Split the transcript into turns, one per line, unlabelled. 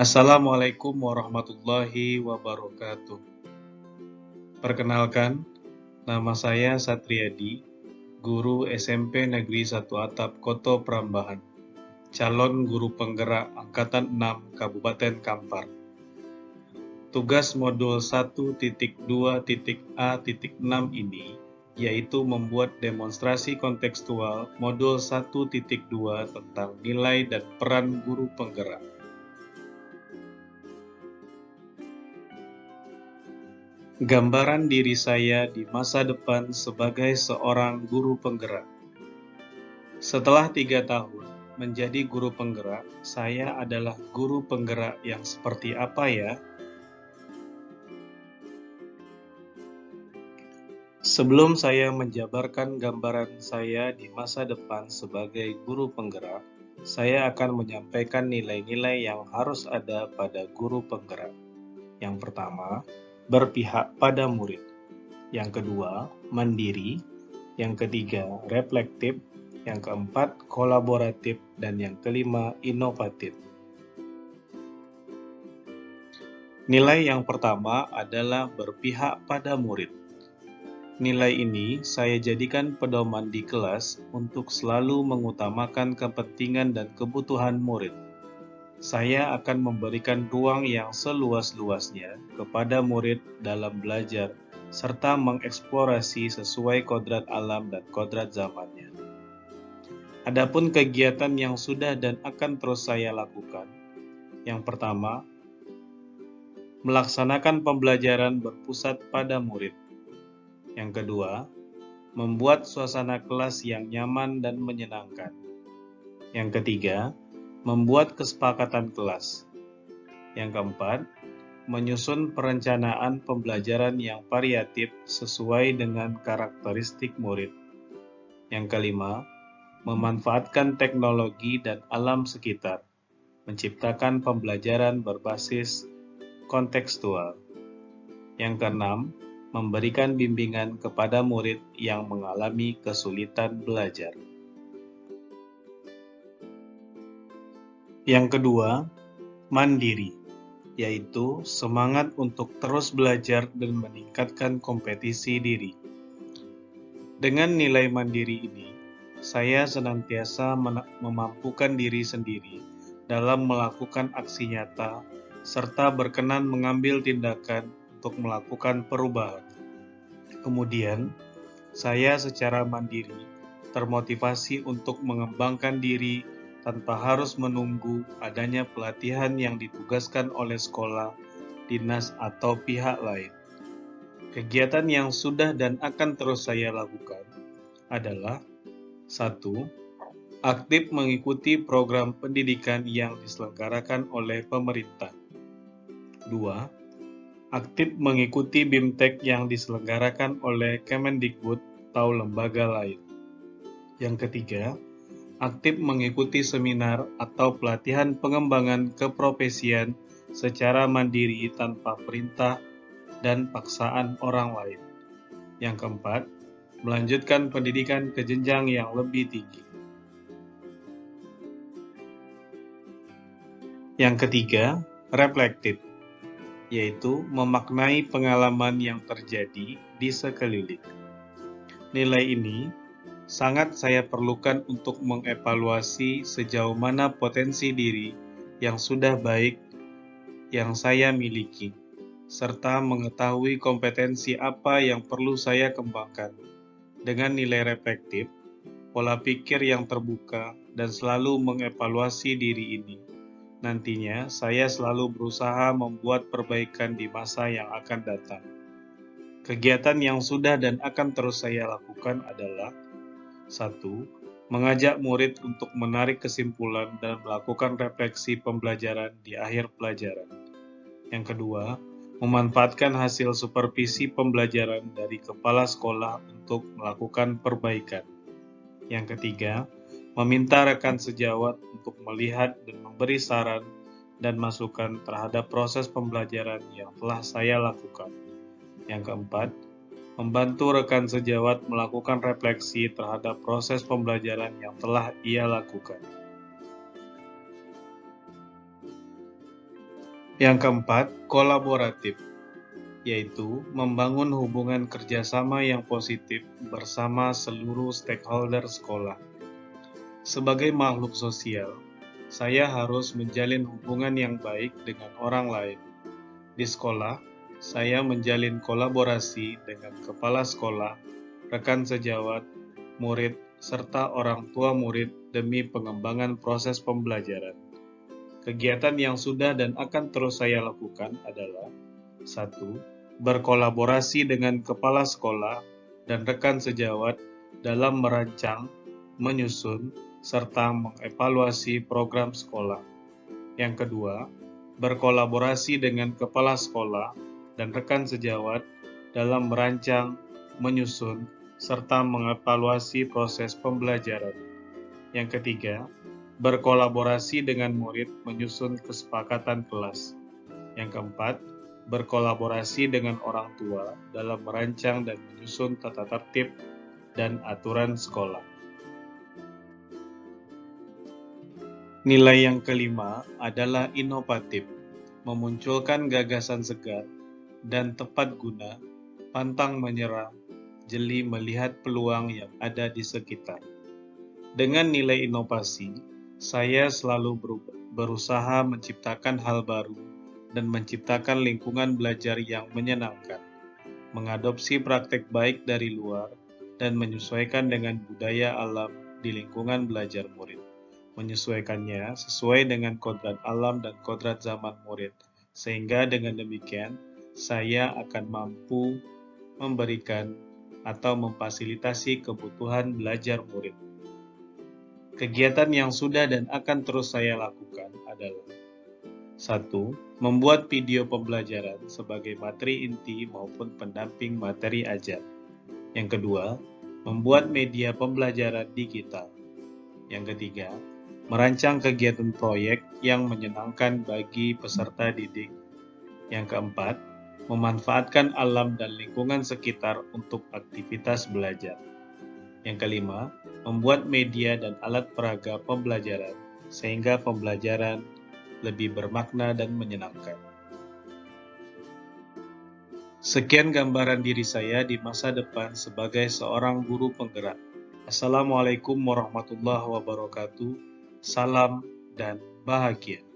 Assalamualaikum warahmatullahi wabarakatuh. Perkenalkan, nama saya Satriadi, guru SMP Negeri 1 Atap Koto Prambahan, calon guru penggerak Angkatan 6 Kabupaten Kampar. Tugas modul 1.2.A.6 ini yaitu membuat demonstrasi kontekstual modul 1.2 tentang nilai dan peran guru penggerak. Gambaran diri saya di masa depan sebagai seorang guru penggerak. Setelah 3 tahun menjadi guru penggerak, saya adalah guru penggerak yang seperti apa ya? Sebelum saya menjabarkan gambaran saya di masa depan sebagai guru penggerak, saya akan menyampaikan nilai-nilai yang harus ada pada guru penggerak. Yang pertama, berpihak pada murid. Yang kedua, mandiri. Yang ketiga, reflektif. Yang keempat, kolaboratif. Dan yang kelima, inovatif. Nilai yang pertama adalah berpihak pada murid. Nilai ini saya jadikan pedoman di kelas untuk selalu mengutamakan kepentingan dan kebutuhan murid. Saya akan memberikan ruang yang seluas-luasnya kepada murid dalam belajar, serta mengeksplorasi sesuai kodrat alam dan kodrat zamannya. Adapun kegiatan yang sudah dan akan terus saya lakukan, yang pertama, melaksanakan pembelajaran berpusat pada murid. Yang kedua, membuat suasana kelas yang nyaman dan menyenangkan. Yang ketiga, membuat kesepakatan kelas. Yang keempat, menyusun perencanaan pembelajaran yang variatif sesuai dengan karakteristik murid. Yang kelima, memanfaatkan teknologi dan alam sekitar, menciptakan pembelajaran berbasis kontekstual. Yang keenam, memberikan bimbingan kepada murid yang mengalami kesulitan belajar. Yang kedua, mandiri, yaitu semangat untuk terus belajar dan meningkatkan kompetisi diri. Dengan nilai mandiri ini, saya senantiasa memampukan diri sendiri dalam melakukan aksi nyata, serta berkenan mengambil tindakan untuk melakukan perubahan. Kemudian, saya secara mandiri termotivasi untuk mengembangkan diri tanpa harus menunggu adanya pelatihan yang ditugaskan oleh sekolah, dinas, atau pihak lain. Kegiatan yang sudah dan akan terus saya lakukan adalah 1. Aktif mengikuti program pendidikan yang diselenggarakan oleh pemerintah. 2. Aktif mengikuti BIMTEK yang diselenggarakan oleh Kemendikbud atau lembaga lain. Yang ketiga, aktif mengikuti seminar atau pelatihan pengembangan keprofesian secara mandiri tanpa perintah dan paksaan orang lain. Yang keempat, melanjutkan pendidikan ke jenjang yang lebih tinggi. Yang ketiga, reflektif, yaitu memaknai pengalaman yang terjadi di sekeliling. Nilai ini sangat saya perlukan untuk mengevaluasi sejauh mana potensi diri yang sudah baik yang saya miliki, serta mengetahui kompetensi apa yang perlu saya kembangkan. Dengan nilai reflektif, pola pikir yang terbuka, dan selalu mengevaluasi diri ini, nantinya saya selalu berusaha membuat perbaikan di masa yang akan datang. Kegiatan yang sudah dan akan terus saya lakukan adalah 1. Mengajak murid untuk menarik kesimpulan dan melakukan refleksi pembelajaran di akhir pelajaran. Yang kedua, memanfaatkan hasil supervisi pembelajaran dari kepala sekolah untuk melakukan perbaikan. Yang ketiga, meminta rekan sejawat untuk melihat dan memberi saran dan masukan terhadap proses pembelajaran yang telah saya lakukan. Yang keempat, membantu rekan sejawat melakukan refleksi terhadap proses pembelajaran yang telah ia lakukan. Yang keempat, kolaboratif, yaitu membangun hubungan kerjasama yang positif bersama seluruh stakeholder sekolah. Sebagai makhluk sosial, saya harus menjalin hubungan yang baik dengan orang lain. Di sekolah, saya menjalin kolaborasi dengan kepala sekolah, rekan sejawat, murid, serta orang tua murid demi pengembangan proses pembelajaran. Kegiatan yang sudah dan akan terus saya lakukan adalah: 1. Berkolaborasi dengan kepala sekolah dan rekan sejawat dalam merancang, menyusun, serta mengevaluasi program sekolah. Yang kedua, berkolaborasi dengan kepala sekolah dan rekan sejawat dalam merancang, menyusun, serta mengevaluasi proses pembelajaran. Yang ketiga, berkolaborasi dengan murid menyusun kesepakatan kelas. Yang keempat, berkolaborasi dengan orang tua dalam merancang dan menyusun tata tertib dan aturan sekolah. Nilai yang kelima adalah inovatif, memunculkan gagasan segar dan tepat guna, pantang menyerah, jeli melihat peluang yang ada di sekitar. Dengan nilai inovasi, saya selalu berusaha menciptakan hal baru dan menciptakan lingkungan belajar yang menyenangkan, mengadopsi praktek baik dari luar, dan menyesuaikan dengan budaya alam di lingkungan belajar murid. Menyesuaikannya sesuai dengan kodrat alam dan kodrat zaman murid, sehingga dengan demikian saya akan mampu memberikan atau memfasilitasi kebutuhan belajar murid. Kegiatan yang sudah dan akan terus saya lakukan adalah: 1. Membuat video pembelajaran sebagai materi inti maupun pendamping materi ajar. Yang kedua, membuat media pembelajaran digital. Yang ketiga, merancang kegiatan proyek yang menyenangkan bagi peserta didik. Yang keempat, memanfaatkan alam dan lingkungan sekitar untuk aktivitas belajar. Yang kelima, membuat media dan alat peraga pembelajaran sehingga pembelajaran lebih bermakna dan menyenangkan. Sekian gambaran diri saya di masa depan sebagai seorang guru penggerak. Assalamualaikum warahmatullahi wabarakatuh. Salam dan bahagia.